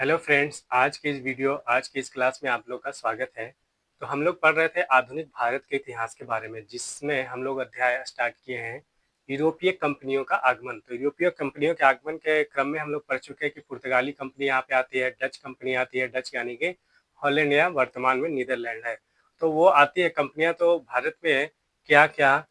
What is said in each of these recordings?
Hello friends, आज की इस क्लास में आप लोग का स्वागत है। तो हम लोग पढ़ रहे थे आधुनिक भारत के इतिहास के बारे में, जिसमें हम लोग अध्याय स्टार्ट किए हैं यूरोपीय कंपनियों का आगमन। तो यूरोपीय कंपनियों के आगमन के क्रम में हम लोग पढ़ चुके हैं कि पुर्तगाली कंपनी यहाँ पे आती है, डच कंपनी आती है, डच यानी कि हॉलैंड या वर्तमान में नीदरलैंड है। तो वो आती है कंपनियां, तो भारत में क्या क्या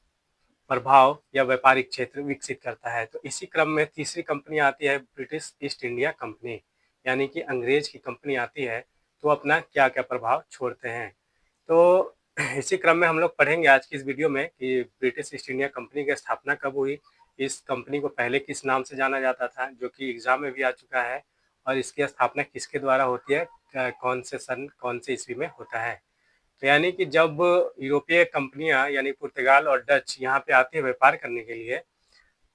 प्रभाव या व्यापारिक क्षेत्र विकसित करता है। तो इसी क्रम में तीसरी कंपनी आती है ब्रिटिश ईस्ट इंडिया कंपनी, यानी कि अंग्रेज की कंपनी आती है। तो अपना क्या क्या प्रभाव छोड़ते हैं। तो इसी क्रम में हम लोग पढ़ेंगे आज की इस वीडियो में कि ब्रिटिश ईस्ट इंडिया कंपनी की स्थापना कब हुई, इस कंपनी को पहले किस नाम से जाना जाता था, जो कि एग्जाम में भी आ चुका है, और इसकी स्थापना किसके द्वारा होती है, कौन से सन कौन से ईस्वी में होता है। तो यानी कि जब यूरोपीय कंपनियां यानी पुर्तगाल और डच यहाँ पे आती है व्यापार करने के लिए,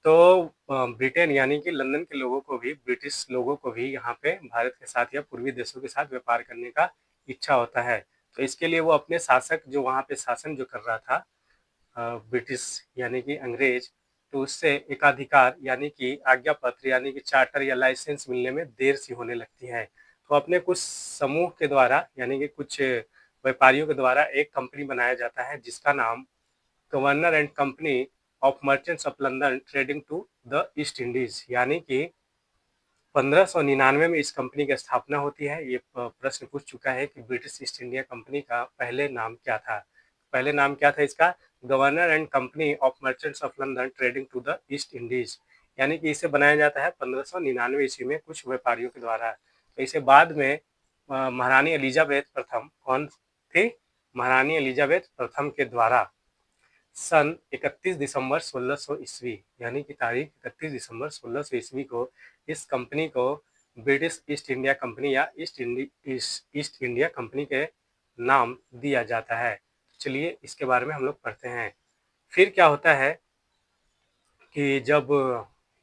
तो ब्रिटेन यानी कि लंदन के लोगों को भी, ब्रिटिश लोगों को भी यहाँ पे भारत के साथ या पूर्वी देशों के साथ व्यापार करने का इच्छा होता है। तो इसके लिए वो अपने शासक जो वहाँ पे शासन जो कर रहा था, ब्रिटिश यानी कि अंग्रेज, तो उससे एकाधिकार यानी कि आज्ञा पत्र यानी कि चार्टर या लाइसेंस मिलने में देर सी होने लगती है। तो अपने कुछ समूह के द्वारा यानी कि कुछ व्यापारियों के द्वारा एक कंपनी बनाया जाता है, जिसका नाम governor and company of merchants of London trading to the East Indies, यानी कि 1599 में इस कंपनी की स्थापना होती है। ये प्रश्न पूछ चुका है कि ब्रिटिश ईस्ट इंडिया कंपनी का पहले नाम क्या था। पहले नाम क्या था इसका? Governor and company of merchants of London trading to the East Indies, यानी कि इसे बनाया जाता है 1599 ईस्वी में कुछ व्यापारियों के द्वारा। तो इसे बाद में महारानी एलिजाबेथ प्रथम, कौन थी? महारानी एलिजाबेथ प्रथम के द्वारा सन 31 दिसंबर 1600 ईस्वी, यानी कि तारीख 31 दिसंबर 1600 ईस्वी को इस कंपनी को ब्रिटिश ईस्ट इंडिया कंपनी या ईस्ट इंडिया कंपनी के नाम दिया जाता है। चलिए इसके बारे में हम लोग पढ़ते हैं। फिर क्या होता है कि जब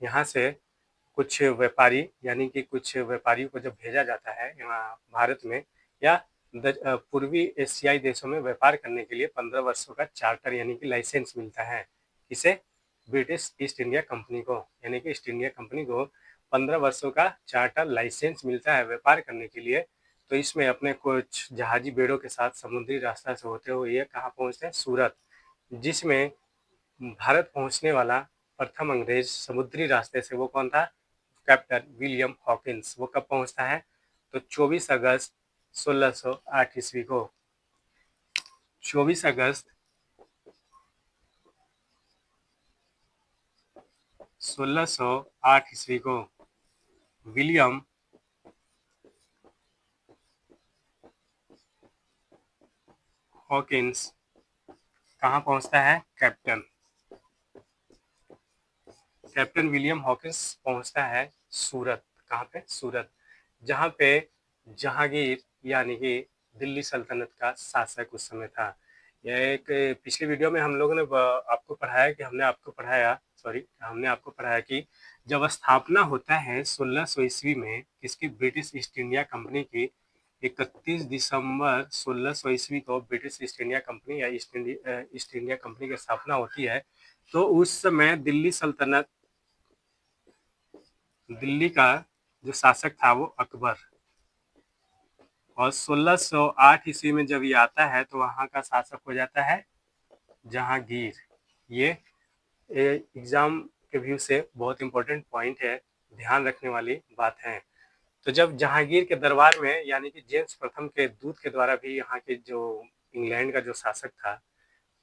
यहाँ से कुछ व्यापारी यानी कि कुछ व्यापारियों को जब भेजा जाता है यहाँ भारत में या पूर्वी एशियाई देशों में व्यापार करने के लिए 15 वर्षों का चार्टर यानी कि लाइसेंस मिलता है। इसे ब्रिटिश ईस्ट इंडिया कंपनी को यानी कि ईस्ट इंडिया कंपनी को 15 वर्षों का चार्टर लाइसेंस मिलता है व्यापार करने के लिए। तो इसमें अपने कुछ जहाजी बेड़ों के साथ समुद्री रास्ता से होते हुए ये कहाँ पहुँचते हैं? सूरत, जिसमें भारत पहुंचने वाला प्रथम अंग्रेज समुद्री रास्ते से वो कौन था? Captain William Hawkins. वो कब पहुंचता है? तो 24 अगस्त 1608 ईस्वी को। 24 अगस्त 1608 ईस्वी को विलियम हॉकिंस कहाँ पहुंचता है? कैप्टन विलियम हॉकिंस पहुंचता है सूरत। कहाँ पे? सूरत, जहाँ पे जहांगीर यानी कि दिल्ली सल्तनत का शासक उस समय था। यह एक पिछले वीडियो में हम लोगों ने आपको पढ़ाया कि हमने आपको पढ़ाया कि जब स्थापना होता है 1600 ईस्वी में किसकी? ब्रिटिश ईस्ट इंडिया कंपनी की। 31 दिसंबर 1600 ईस्वी को ब्रिटिश ईस्ट इंडिया कंपनी या ईस्ट इंडिया कंपनी की स्थापना होती है। तो उस समय दिल्ली का जो शासक था वो अकबर, और 1608 ईस्वी में जब ये आता है तो वहाँ का शासक हो जाता है जहांगीर। ये एग्जाम के व्यू से बहुत इंपॉर्टेंट पॉइंट है, ध्यान रखने वाली बात है। तो जब जहांगीर के दरबार में यानी कि जेम्स प्रथम के दूत के द्वारा भी यहाँ के जो इंग्लैंड का जो शासक था,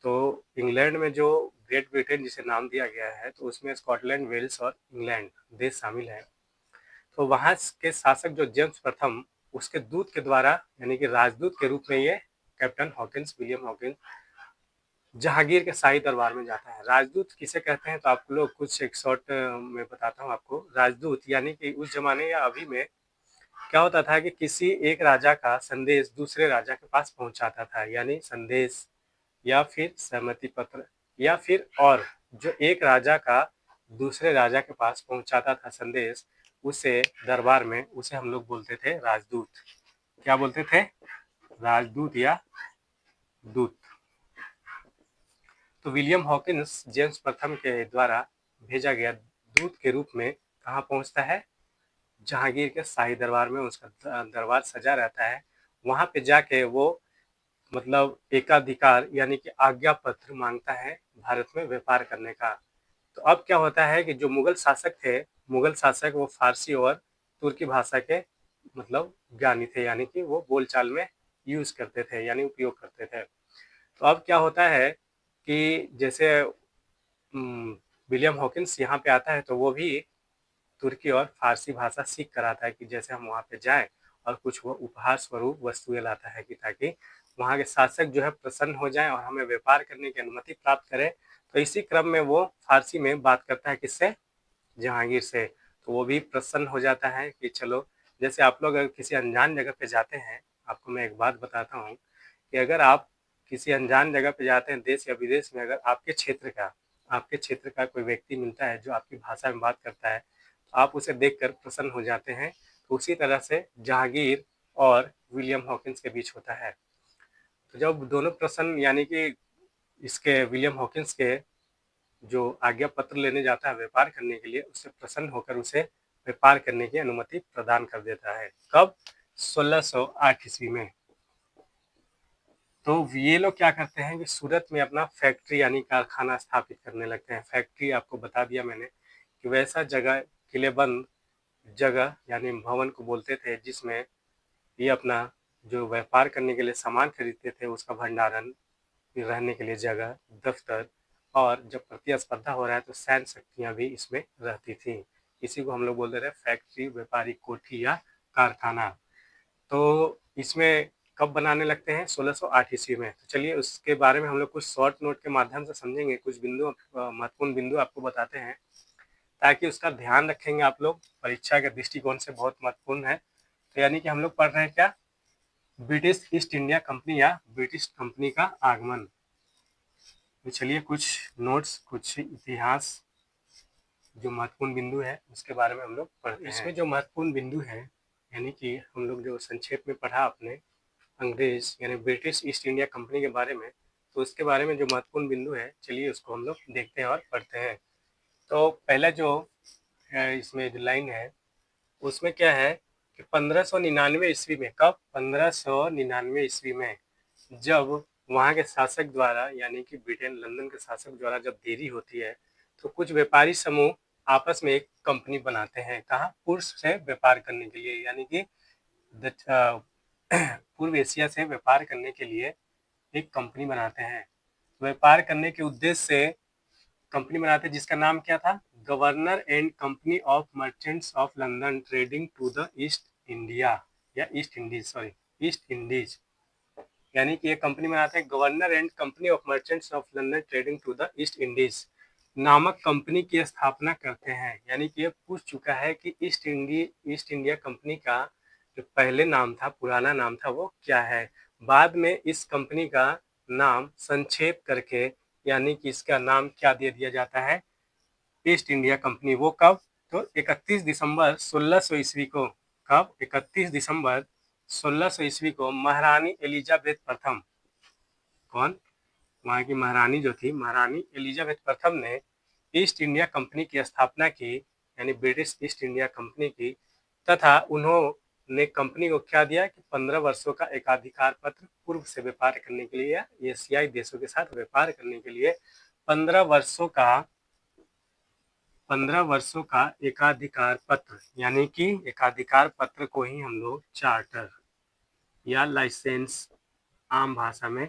तो इंग्लैंड में जो ग्रेट ब्रिटेन जिसे नाम दिया गया है, तो उसमें स्कॉटलैंड, वेल्स और इंग्लैंड देश शामिल है। तो वहाँ के शासक जो जेम्स प्रथम, उसके दूत के द्वारा यानी कि राजदूत के रूप में ये captain Hawkins, William Hawkins Jahangir के शाही दरबार में जाता है। राजदूत किसे कहते हैं? तो आप लोग कुछ एक शॉर्ट में बताता हूँ आपको। राजदूत यानी कि उस जमाने या अभी में क्या होता था कि किसी एक राजा का संदेश दूसरे राजा के पास पहुंचाता था, यानी संदेश या फिर सहमति पत्र, या फिर और जो एक राजा का दूसरे राजा के पास पहुंचाता था संदेश, उसे दरबार में उसे हम लोग बोलते थे राजदूत। क्या बोलते थे? राजदूत या दूत। तो विलियम हॉकिंस जेम्स प्रथम के द्वारा भेजा गया दूत के रूप में कहाँ पहुंचता है? जहांगीर के शाही दरबार में उसका दरबार सजा रहता है, वहां पे जाके वो मतलब एकाधिकार यानी कि आज्ञा पत्र मांगता है भारत में व्यापार करने का। तो अब क्या होता है कि जो मुगल शासक थे, मुगल शासक वो फारसी और तुर्की भाषा के मतलब ज्ञानी थे, यानी कि वो बोलचाल में यूज करते थे यानी उपयोग करते थे। तो अब क्या होता है कि जैसे विलियम हॉकिंस यहाँ पे आता है तो वो भी तुर्की और फारसी भाषा सीख कर आता है कि जैसे हम वहाँ पे जाएं और कुछ वो उपहार स्वरूप वस्तुएं लाता है कि ताकि वहाँ के शासक जो है प्रसन्न हो जाएं और हमें व्यापार करने की अनुमति प्राप्त करें। तो इसी क्रम में वो फारसी में बात करता है किससे, जहांगीर से। तो वो भी प्रसन्न हो जाता है कि चलो, जैसे आप लोग अगर किसी अनजान जगह पे जाते हैं, आपको मैं एक बात बताता हूँ कि अगर आप किसी अनजान जगह पे जाते हैं देश या विदेश में, अगर आपके क्षेत्र का कोई व्यक्ति मिलता है जो आपकी भाषा में बात करता है, तो आप उसे देखकर प्रसन्न हो जाते हैं। तो उसी तरह से जहांगीर और विलियम हॉकिंस के बीच होता है। तो जब दोनों प्रसन्न यानी कि इसके विलियम हॉकिंस के जो आज्ञा पत्र लेने जाता है व्यापार करने के लिए, उससे प्रसन्न होकर उसे व्यापार करने की अनुमति प्रदान कर देता है। कब? 1608 ईस्वी में। तो ये लोग क्या करते हैं कि सूरत में अपना फैक्ट्री यानी कारखाना स्थापित करने लगते हैं। फैक्ट्री आपको बता दिया मैंने कि वैसा जगह, किलेबंद जगह यानी भवन को बोलते थे, जिसमें ये अपना जो व्यापार करने के लिए सामान खरीदते थे उसका भंडारण, रहने के लिए जगह, दफ्तर, और जब प्रतिस्पर्धा हो रहा है तो सैन्य शक्तियां भी इसमें रहती थी। इसी को हम लोग बोलते थे फैक्ट्री, व्यापारिक कोठी या कारखाना। तो इसमें कब बनाने लगते हैं? 1608 ईस्वी में। तो चलिए उसके बारे में हम लोग कुछ शॉर्ट नोट के माध्यम से समझेंगे, कुछ बिंदु महत्वपूर्ण बिंदु आपको बताते हैं ताकि उसका ध्यान रखेंगे आप लोग, परीक्षा के दृष्टिकोण से बहुत महत्वपूर्ण है। तो यानी कि हम लोग पढ़ रहे हैं क्या? ब्रिटिश ईस्ट इंडिया कंपनी या ब्रिटिश कंपनी का आगमन। तो चलिए कुछ नोट्स, कुछ इतिहास जो महत्वपूर्ण बिंदु है उसके बारे में हम लोग पढ़ते हैं। इसमें जो महत्वपूर्ण बिंदु है यानी कि हम लोग जो संक्षेप में पढ़ा आपने अंग्रेज यानी ब्रिटिश ईस्ट इंडिया कंपनी के बारे में, तो उसके बारे में जो महत्वपूर्ण बिंदु है चलिए उसको हम लोग देखते हैं और पढ़ते हैं। तो पहला जो इसमें जो लाइन है उसमें क्या है कि 1599 ईस्वी में, कब? 1599 ईस्वी में, जब वहाँ के शासक द्वारा यानी कि ब्रिटेन लंदन के शासक द्वारा जब देरी होती है तो कुछ व्यापारी समूह आपस में एक कंपनी बनाते हैं। कहाँ? पूर्व से व्यापार करने के लिए, यानी कि पूर्व एशिया से व्यापार करने के लिए एक कंपनी बनाते हैं। व्यापार करने के उद्देश्य से कंपनी बनाते हैं जिसका नाम क्या था? Governor and company of merchants of London trading to the East India या East Indies, sorry East Indies. यानी कि ये कंपनी बनाते हैं governor and company of merchants of London trading to the East Indies नामक कंपनी की स्थापना करते हैं। यानी कि ये पूछ चुका है कि ईस्ट इंडिया कंपनी का जो पहले नाम था, पुराना नाम था, वो क्या है। बाद में इस कंपनी का नाम संक्षेप करके यानी कि इसका नाम क्या दे दिया जाता है? East India company. वो कब? तो 31 दिसंबर 1600 ईस्वी को। कब? 31 दिसंबर 1600 ईस्वी को महारानी एलिजाबेथ प्रथम, कौन? वहाँ की महारानी जो थी, महारानी एलिजाबेथ प्रथम ने ईस्ट इंडिया कंपनी की स्थापना की, यानी ब्रिटिश ईस्ट इंडिया कंपनी की। तथा उन्होंने कंपनी को क्या दिया कि 15 वर्षों का एकाधिकार पत्र, पूर्व से व्यापार करने के लिए या एशियाई देशों के साथ व्यापार करने के लिए 15 वर्षों का 15 वर्षों का एकाधिकार पत्र, यानी कि एकाधिकार पत्र को ही हम लोग चार्टर या लाइसेंस, आम भाषा में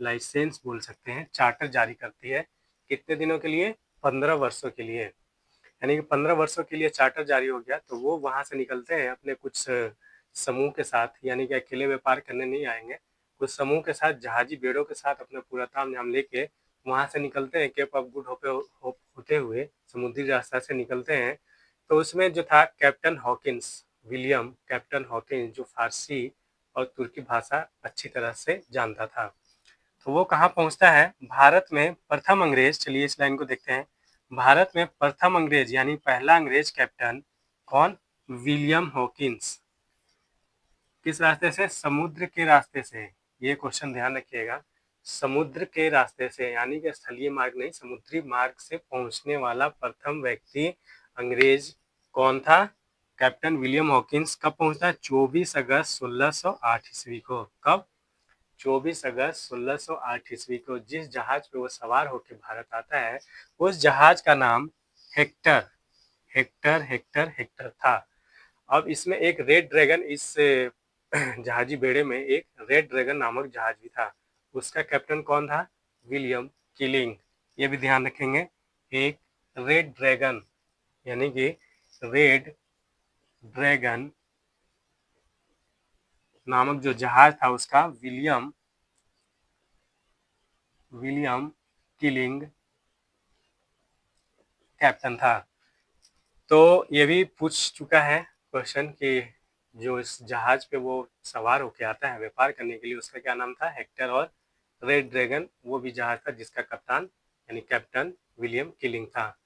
लाइसेंस बोल सकते हैं, चार्टर जारी करती है। कितने दिनों के लिए? 15 वर्षों के लिए। यानी कि 15 वर्षों के लिए चार्टर जारी हो गया तो वो वहां से निकलते हैं अपने कुछ समूह के साथ, यानी कि अकेले व्यापार करने नहीं आएंगे, कुछ समूह के साथ, जहाजी बेड़ों के साथ अपना पूरा ताम झाम लेके वहां से निकलते हैं। केप ऑफ गुड होते हुए समुद्री रास्ता से निकलते हैं। तो उसमें जो था captain Hawkins, William captain Hawkins, जो फारसी और तुर्की भाषा अच्छी तरह से जानता था। तो वो कहाँ पहुंचता है? भारत में प्रथम अंग्रेज, चलिए इस लाइन को देखते हैं। भारत में प्रथम अंग्रेज यानी पहला अंग्रेज कैप्टन कौन? William Hawkins. किस रास्ते से? समुद्र के रास्ते से। ये क्वेश्चन ध्यान रखिएगा, समुद्र के रास्ते से, यानी कि स्थलीय मार्ग नहीं, समुद्री मार्ग से पहुंचने वाला प्रथम व्यक्ति अंग्रेज कौन था? कैप्टन विलियम हॉकिंस कब पहुंचा है? 24 अगस्त 1608 ईस्वी को। कब? 24 अगस्त 1608 ईस्वी को। जिस जहाज पे वो सवार होकर भारत आता है उस जहाज का नाम हेक्टर हेक्टर हेक्टर हेक्टर था। अब इसमें एक रेड ड्रैगन, इस जहाजी बेड़े में एक रेड ड्रैगन नामक जहाज भी था। उसका कैप्टन कौन था? William killing. ये भी ध्यान रखेंगे। एक रेड ड्रैगन यानी कि रेड ड्रैगन नामक जो जहाज था उसका विलियम किलिंग कैप्टन था। तो ये भी पूछ चुका है क्वेश्चन कि जो इस जहाज पे वो सवार होके आता है व्यापार करने के लिए उसका क्या नाम था? हेक्टर। और रेड ड्रैगन वो भी जहाज था जिसका कप्तान यानी कैप्टन विलियम किलिंग था।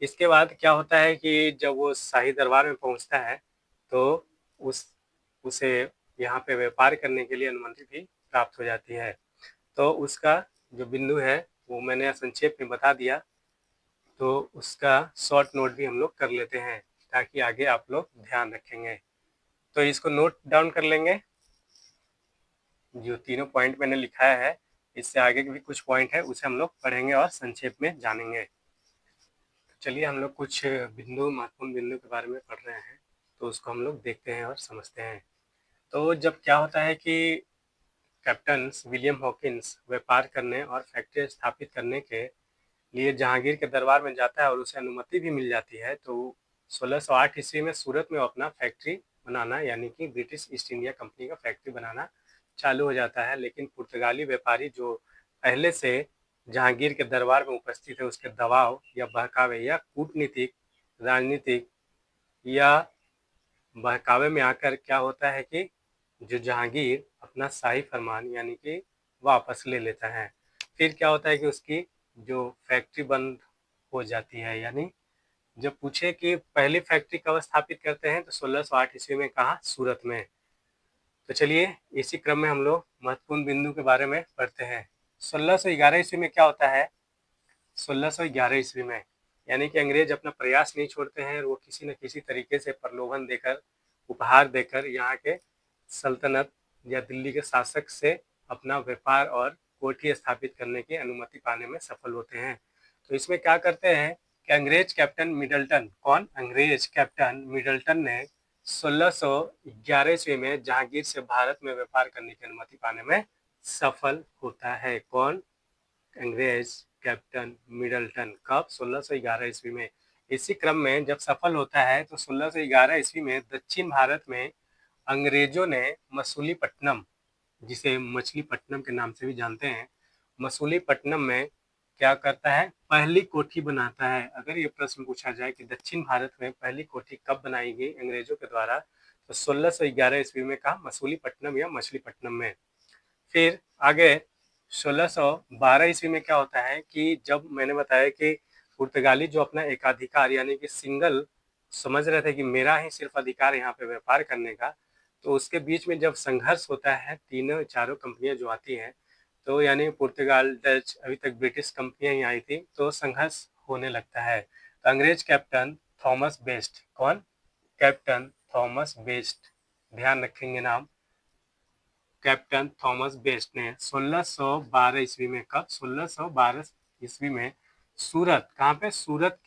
इसके बाद क्या होता है कि जब वो शाही दरबार में पहुंचता है तो उसे यहाँ पे व्यापार करने के लिए अनुमति भी प्राप्त हो जाती है। तो उसका जो बिंदु है वो मैंने संक्षेप में बता दिया, तो उसका शॉर्ट नोट भी हम लोग कर लेते हैं ताकि आगे आप लोग ध्यान रखेंगे। तो इसको नोट डाउन कर लेंगे, जो तीनों पॉइंट मैंने लिखाया है। इससे आगे के भी कुछ पॉइंट है उसे हम लोग पढ़ेंगे और संक्षेप में जानेंगे। चलिए हम लोग कुछ महत्वपूर्ण बिंदु के बारे में पढ़ रहे हैं, तो उसको हम लोग देखते हैं और समझते हैं। तो जब क्या होता है कि कैप्टन विलियम हॉकिंस व्यापार करने और फैक्ट्री स्थापित करने के लिए जहांगीर के दरबार में जाता है और उसे अनुमति भी मिल जाती है, तो 1608 ईस्वी में सूरत में अपना फैक्ट्री बनाना यानी कि ब्रिटिश ईस्ट इंडिया कंपनी का फैक्ट्री बनाना चालू हो जाता है। लेकिन पुर्तगाली व्यापारी जो पहले से जहांगीर के दरबार में उपस्थित है उसके दबाव या बहकावे या कूटनीतिक, राजनीतिक या बहकावे में आकर क्या होता है कि जो जहांगीर अपना शाही फरमान यानी कि वापस ले लेता है। फिर क्या होता है कि उसकी जो फैक्ट्री बंद हो जाती है। यानी जब पूछे कि पहली फैक्ट्री कब स्थापित करते हैं तो 1608 ईस्वी में कहा? सूरत में। तो चलिए इसी क्रम में हम लोग महत्वपूर्ण बिंदु के बारे में पढ़ते हैं। 1611 ईस्वी में क्या होता है? 1611 ईस्वी में यानी कि अंग्रेज अपना प्रयास नहीं छोड़ते हैं और वो किसी न किसी तरीके से प्रलोभन देकर, उपहार देकर यहाँ के सल्तनत या दिल्ली के शासक से अपना व्यापार और कोठी स्थापित करने की अनुमति पाने में सफल होते हैं। तो इसमें क्या करते हैं कि अंग्रेज कैप्टन मिडल्टन, कौन? अंग्रेज कैप्टन मिडल्टन ने 1611 ईस्वी में जहांगीर से भारत में व्यापार करने की अनुमति पाने में सफल होता है। कौन? अंग्रेज कैप्टन मिडल्टन। कब? 1611 ईस्वी में। इसी क्रम में जब सफल होता है तो 1611 ईस्वी में दक्षिण भारत में अंग्रेजों ने मसूलीपट्टनम, जिसे मछलीपट्टनम के नाम से भी जानते हैं, मसूलीपट्टनम में क्या करता है? पहली कोठी बनाता है। अगर ये प्रश्न पूछा जाए कि दक्षिण भारत में पहली कोठी कब बनाई गई अंग्रेजों के द्वारा, तो 1611 ईस्वी में कहा? मसूलीपट्टनम या मछलीपट्टनम में। फिर आगे 1612 ईस्वी में क्या होता है कि जब मैंने बताया कि पुर्तगाली जो अपना एकाधिकार यानी कि सिंगल समझ रहे थे कि मेरा ही सिर्फ अधिकार यहाँ पे व्यापार करने का, तो उसके बीच में जब संघर्ष होता है, तीनों चारों कंपनियां जो आती हैं, तो यानी पुर्तगाल, डच, अभी तक ब्रिटिश कंपनियां ही आई थी, तो संघर्ष होने लगता है। तो अंग्रेज कैप्टन थॉमस बेस्ट, कौन? कैप्टन थॉमस बेस्ट, ध्यान रखेंगे नाम। कैप्टन थॉमस बेस्ट ने 1612 ईस्वी में, कब? 1612 ईस्वी में सूरत, कहाँ पे? सूरत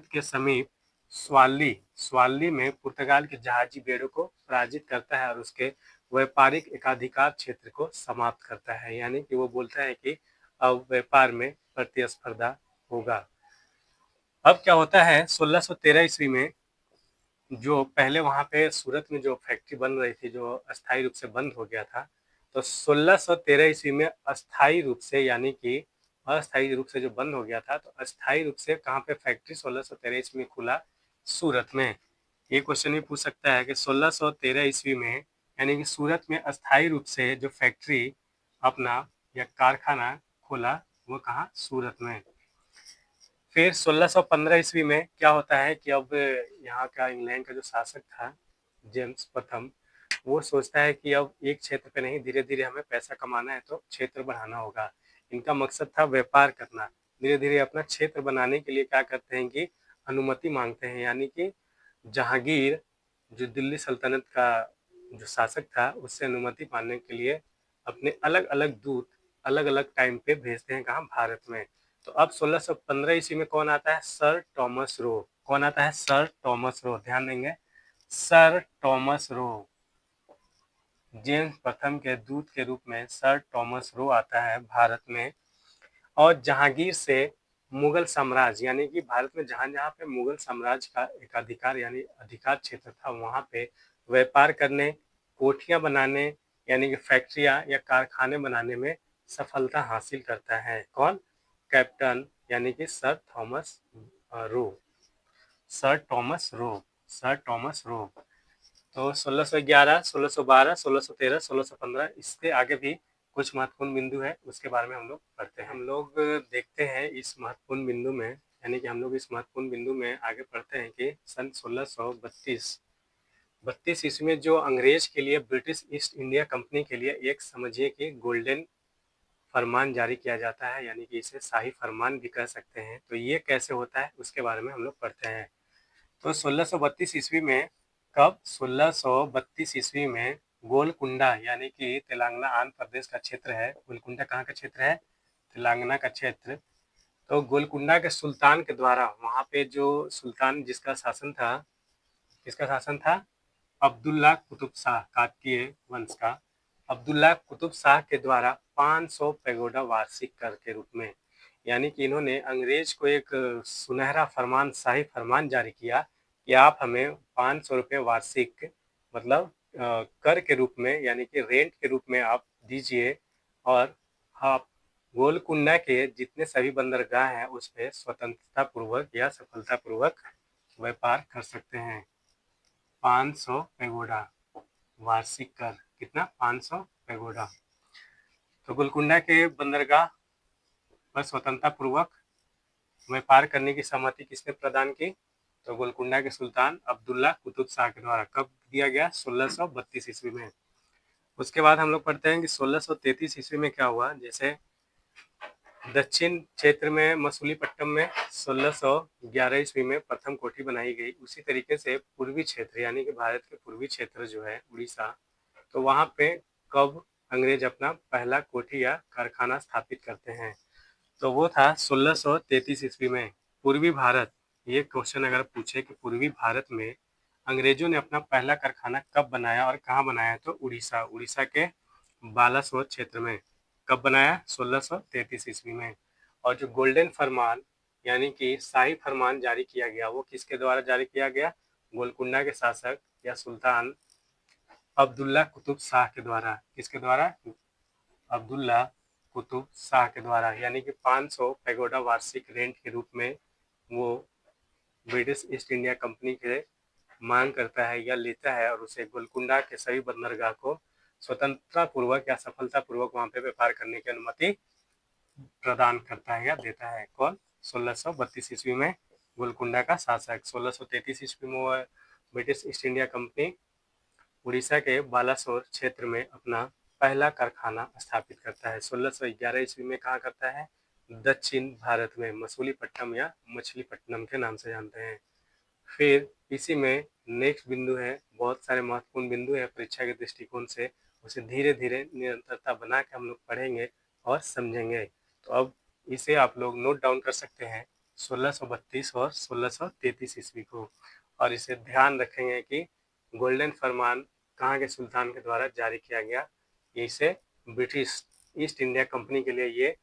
के समीप स्वाली में पुर्तगाल के जहाजी बेड़ों को पराजित करता है और उसके व्यापारिक एकाधिकार क्षेत्र को समाप्त करता है। यानी कि वो बोलता है कि अब व्यापार में प्रतिस्पर्धा होगा। अब क्या होता है? 1613 ईस्वी में जो पहले वहाँ पे सूरत में जो फैक्ट्री बन रही थी, जो अस्थायी रूप से बंद हो गया था, तो 1613 ईस्वी में अस्थायी रूप से, यानी कि अस्थायी रूप से जो बंद हो गया था, तो अस्थायी रूप से कहाँ पे फैक्ट्री 1613 ईस्वी में खुला? सूरत में। ये क्वेश्चन भी पूछ सकता है कि 1613 ईस्वी में यानी कि सूरत में अस्थायी रूप से जो फैक्ट्री अपना या कारखाना खोला वो कहाँ? सूरत में। फिर 1615 ईस्वी में क्या होता है कि अब यहाँ का इंग्लैंड का जो शासक था जेम्स प्रथम, वो सोचता है कि अब एक क्षेत्र पे नहीं, धीरे धीरे हमें पैसा कमाना है तो क्षेत्र बढ़ाना होगा। इनका मकसद था व्यापार करना। धीरे धीरे अपना क्षेत्र बनाने के लिए क्या करते हैं कि अनुमति मांगते हैं, यानी कि जहांगीर जो दिल्ली सल्तनत का जो शासक था उससे अनुमति पाने के लिए अपने अलग अलग दूत अलग अलग टाइम पे भेजते हैं कहाँ, भारत में। तो अब 1615 ईस्वी में कौन आता है, सर टॉमस रो। कौन आता है, सर टॉमस रो, ध्यान देंगे, सर टॉमस रो। जेम्स प्रथम के दूत के रूप में सर टॉमस रो आता है भारत में, और जहांगीर से मुगल साम्राज्य यानी कि भारत में जहां जहां पे मुगल साम्राज्य का एक अधिकार यानी अधिकार क्षेत्र था वहां पे व्यापार करने, कोठियां बनाने यानी कि फैक्ट्रियां या कारखाने बनाने में सफलता हासिल करता है। कौन, कैप्टन यानी कि sir Thomas Roe, sir Thomas Roe, sir Thomas Roe. तो 1611, 1612, 1613, 1615, इससे आगे भी कुछ महत्वपूर्ण बिंदु है, उसके बारे में हम लोग पढ़ते हैं। हम लोग देखते हैं इस महत्वपूर्ण बिंदु में, यानी कि हम लोग इस महत्वपूर्ण बिंदु में आगे पढ़ते हैं कि सन 1632 ईस्वी में जो अंग्रेज के लिए ब्रिटिश ईस्ट इंडिया कंपनी के लिए एक समझिए कि गोल्डन फरमान जारी किया जाता है, यानी कि इसे शाही फरमान भी कह सकते हैं। तो ये कैसे होता है उसके बारे में हम लोग पढ़ते हैं। तो 1632 ईस्वी में, कब, 1632 ईस्वी में गोलकुंडा यानी कि तेलंगाना आंध्र प्रदेश का क्षेत्र है। गोलकुंडा कहाँ का क्षेत्र है, तेलंगाना का क्षेत्र। तो गोलकुंडा के सुल्तान के द्वारा, वहां पे जो सुल्तान जिसका शासन था, किसका शासन था, अब्दुल्ला कुतुब शाह, काकतीय वंश का अब्दुल्ला कुतुब शाह के द्वारा 500 पैगोडा वार्षिक कर के रूप में, यानी कि इन्होंने अंग्रेज को एक सुनहरा फरमान, शाही फरमान जारी किया कि आप हमें 500 रुपये वार्षिक, मतलब कर के रूप में यानी कि रेंट के रूप में आप दीजिए, और आप गोलकुंडा के जितने सभी बंदरगाह हैं उस पर स्वतंत्रता पूर्वक या सफलता पूर्वक व्यापार कर सकते हैं। 500 पैगोडा वार्षिक कर, कितना, 500 पैगोडा। तो गोलकुंडा के बंदरगाह पर स्वतंत्रता पूर्वक व्यापार करने की सहमति किसने प्रदान की, तो गोलकुंडा के सुल्तान अब्दुल्ला कुतुब शाह के द्वारा। कब दिया गया, 1632 ईस्वी में। उसके बाद हम लोग पढ़ते हैं कि 1633 ईस्वी में क्या हुआ। जैसे दक्षिण क्षेत्र में मसूलीपट्टनम में 1611 ईस्वी में प्रथम कोठी बनाई गई, उसी तरीके से पूर्वी क्षेत्र यानी कि भारत के पूर्वी क्षेत्र जो है उड़ीसा, तो वहां पे कब अंग्रेज अपना पहला कोठी या कारखाना स्थापित करते हैं, तो वो था 1633 ईस्वी में। पूर्वी भारत, ये क्वेश्चन अगर पूछे कि पूर्वी भारत में अंग्रेजों ने अपना पहला कारखाना कब बनाया और कहाँ बनाया, तो उड़ीसा, उड़ीसा के बालासोर क्षेत्र में। कब बनाया, 1633 ईस्वी में। और जो गोल्डन फरमान यानी कि शाही फरमान जारी किया गया वो किसके द्वारा जारी किया गया, गोलकुंडा के शासक या सुल्तान अब्दुल्ला कुतुब शाह के द्वारा। किसके द्वारा, अब्दुल्ला कुतुब शाह के द्वारा, यानी कि 500 पैगोडा वार्षिक रेंट के रूप में वो ब्रिटिश ईस्ट इंडिया कंपनी के मांग करता है या लेता है, और उसे गोलकुंडा के सभी बंदरगाह को स्वतंत्रता पूर्वक या सफलता पूर्वक वहां पे व्यापार करने की अनुमति प्रदान करता है या देता है। कौन, 1632 ईस्वी में गोलकुंडा का शासक। 1633 ईस्वी में वो British east India company Orissa के बालासोर क्षेत्र में अपना पहला कारखाना स्थापित करता है। 1611 ईस्वी में कहाँ करता है, दक्षिण भारत में मसूलीपट्टनम या मछलीपट्टनम के नाम से जानते हैं। फिर इसी में नेक्स्ट बिंदु है, बहुत सारे महत्वपूर्ण बिंदु है परीक्षा के दृष्टिकोण से, उसे धीरे धीरे निरंतरता बना के हम लोग पढ़ेंगे और समझेंगे। तो अब इसे आप लोग नोट डाउन कर सकते हैं 1632 और 1633 ईस्वी को, और इसे ध्यान रखेंगे कि गोल्डन फरमान कहाँ के सुल्तान के द्वारा जारी किया गया। इसे ब्रिटिश ईस्ट इंडिया कंपनी के लिए ये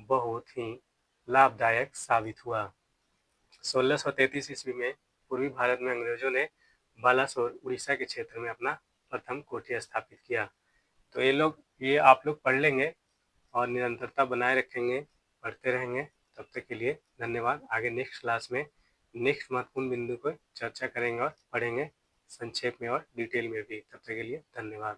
बहुत ही लाभदायक साबित हुआ। 1633 ईस्वी में पूर्वी भारत में अंग्रेजों ने बालासोर उड़ीसा के क्षेत्र में अपना प्रथम कोठी स्थापित किया। तो ये आप लोग पढ़ लेंगे और निरंतरता बनाए रखेंगे, पढ़ते रहेंगे। तब तक के लिए धन्यवाद। आगे नेक्स्ट क्लास में नेक्स्ट महत्वपूर्ण बिंदु पर चर्चा करेंगे और पढ़ेंगे संक्षेप में और डिटेल में भी। तब तक के लिए धन्यवाद।